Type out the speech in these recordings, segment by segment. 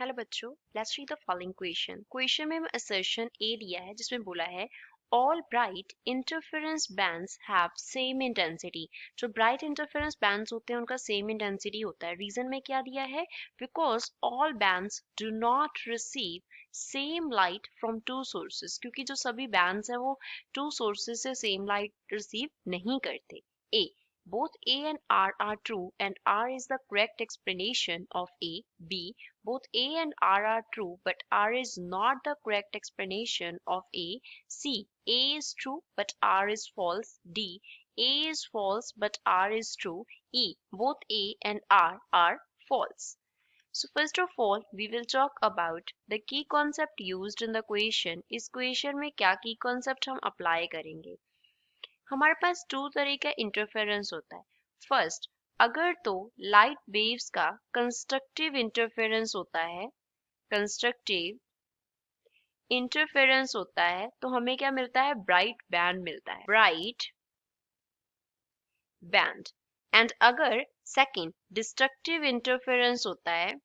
Hello बच्चों, let's read the following question में हमें असर्शन ए दिया है जिसमें बोला है all bright interference bands have same intensity. जो ब्राइट इंटरफेरेंस बैंड्स होते हैं उनका सेम इंटेंसिटी होता है। रीजन में क्या दिया है? Because all bands do not receive same light from to sources, क्योंकि जो सभी बैंड्स हैं वो टू सोर्सेस से सेम लाइट रिसीव नहीं करते। ए, both A and R are true and R is the correct explanation of A. B, both A and R are true but R is not the correct explanation of A. C, A is true but R is false. D, A is false but R is true. E, both A and R are false. So first of all, we will talk about the key concept used in the question. इस question में क्या key concept हम apply करेंगे? हमारे पास to तरह का interference होता है। फर्स्ट, अगर तो लाइट वेव्स का कंस्ट्रक्टिव इंटरफेरेंस होता है, कंस्ट्रक्टिव इंटरफेरेंस होता है तो हमें क्या मिलता है? ब्राइट बैंड मिलता है, ब्राइट बैंड। एंड अगर सेकंड डिस्ट्रक्टिव इंटरफेरेंस होता है,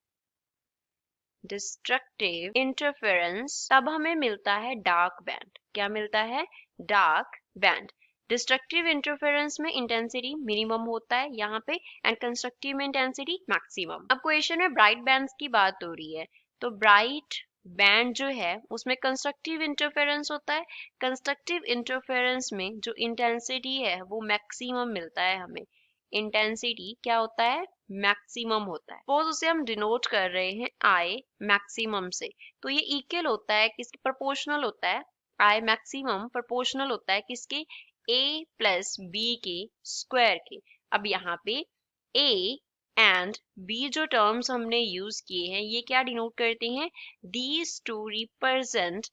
डिस्ट्रक्टिव इंटरफेरेंस, तब हमें मिलता है डार्क बैंड। क्या मिलता है? Dark band. डिस्ट्रक्टिव इंटरफेरेंस में इंटेंसिटी मिनिमम होता है यहाँ पे एंड कंस्ट्रक्टिव में इंटेंसिटी मैक्सिमम। अब क्वेश्चन में ब्राइट बैंड्स की बात हो रही है तो ब्राइट बैंड जो है उसमें कंस्ट्रक्टिव इंटरफेरेंस होता है। कंस्ट्रक्टिव इंटरफेरेंस में जो इंटेंसिटी है वो मैक्सिमम मिलता है हमें। इंटेंसिटी क्या होता है? मैक्सिमम होता है। सपोज उसे हम डिनोट कर रहे हैं आई मैक्सिमम से, तो ये इक्वल होता है किसके? प्रोपोर्शनल होता है। आई मैक्सिमम प्रोपोर्शनल होता है किसके? a प्लस बी के स्क्वायर के। अब यहाँ पे a एंड b जो टर्म्स हमने यूज किए हैं ये क्या डिनोट करते हैं? These two represent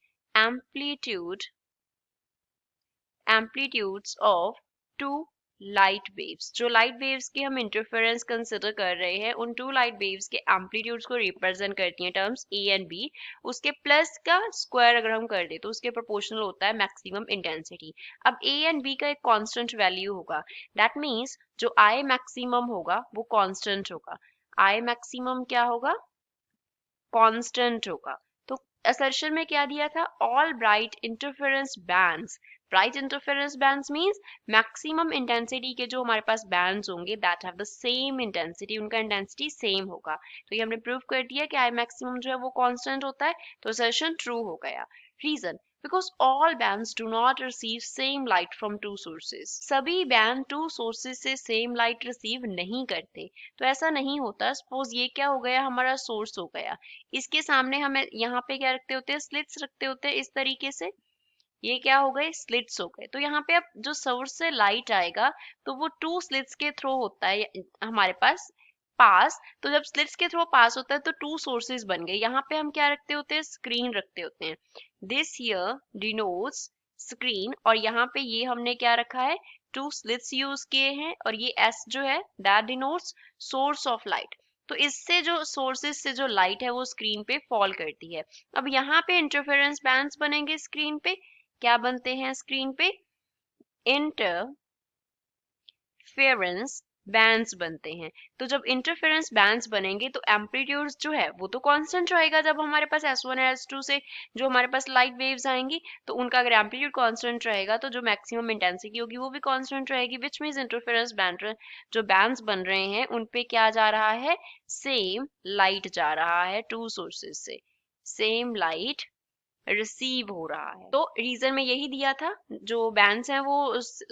amplitudes of two light waves. जो लाइट वेव्स के हम इंटरफेरेंस कंसिडर कर रहे हैं उन टू लाइट वेव्स के एम्पलीट्यूड्स को रिप्रेजेंट करती हैं टर्म्स ए एंड बी। उसके प्लस का स्क्वायर अगर हम कर दे तो उसके प्रोपोर्शनल होता है मैक्सिमम इंटेंसिटी। अब ए एंड बी का एक कांस्टेंट वैल्यू होगा, दैट मीन्स जो आई मैक्सिमम होगा वो कांस्टेंट होगा। आई मैक्सिमम क्या होगा? कांस्टेंट होगा। तो असर्शन में क्या दिया था? All bright interference bands. Bright interference bands means maximum intensity के जो हमारे पास बैंड्स होंगे that have the same intensity, उनका इंटेंसिटी सेम होगा। तो ये हमने प्रूव कर दिया कि आई मैक्सिमम जो है वो कांस्टेंट होता है, तो असर्शन ट्रू हो गया। Reason, because all bands do not receive same light from two sources. सभी बैंड टू सोर्सेज से सेम लाइट रिसीव नहीं करते। तो ऐसा नहीं होता। सपोज ये क्या हो गया? हमारा सोर्स हो गया, इसके सामने हमें यहाँ पे क्या रखते होते हैं? स्लिट्स रखते होते हैं इस तरीके से। ये क्या हो गए? स्लिट्स हो गए। तो यहाँ पे अब जो सोर्स से लाइट आएगा तो वो टू स्लिट्स के थ्रू होता है हमारे पास। तो जब स्लिट्स के थ्रू पास होता है तो टू सोर्सेज बन गए। यहाँ पे हम क्या रखते होते हैं? स्क्रीन रखते होते हैं। दिस हियर डिनोट्स स्क्रीन, और यहाँ पे ये हमने क्या रखा है? टू स्लिट्स यूज किए हैं, और ये एस जो है that denotes source of light. तो इससे जो सोर्सेज से जो लाइट है वो स्क्रीन पे फॉल करती है। अब यहाँ पे इंटरफेरेंस बैंड्स बनेंगे स्क्रीन पे। क्या बनते हैं स्क्रीन पे? इंटरफेरेंस बैंड्स बनते हैं। तो जब इंटरफेरेंस बैंड्स बनेंगे तो एम्पलीट्यूड्स जो है वो तो कांस्टेंट रहेगा। जब हमारे पास S1 और S2 से जो हमारे पास लाइट वेव्स आएंगी तो उनका अगर एम्पलीट्यूड कांस्टेंट रहेगा तो जो मैक्सिमम इंटेंसिटी होगी वो भी कांस्टेंट रहेगी, विच मींस इंटरफेरेंस बैंड जो बैंड्स बन रहे हैं उन पे क्या जा रहा है? सेम लाइट जा रहा है टू सोर्सेज से, सेम लाइट रिसीव हो रहा है। तो रीजन में यही दिया था, जो बैंड्स हैं वो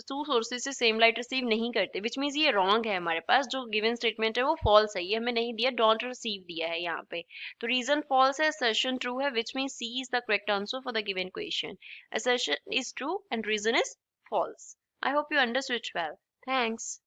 टू सोर्सेज से सेम लाइट रिसीव नहीं करते, विच मीन्स ये रॉन्ग है। हमारे पास जो गिवन स्टेटमेंट है वो फॉल्स है, ये हमें नहीं दिया, डोंट रिसीव दिया है यहाँ पे। तो रीजन फॉल्स है, असर्शन ट्रू है, which means C is the correct answer for the given question. Assertion is true and reason is false. I hope you understood well. Thanks.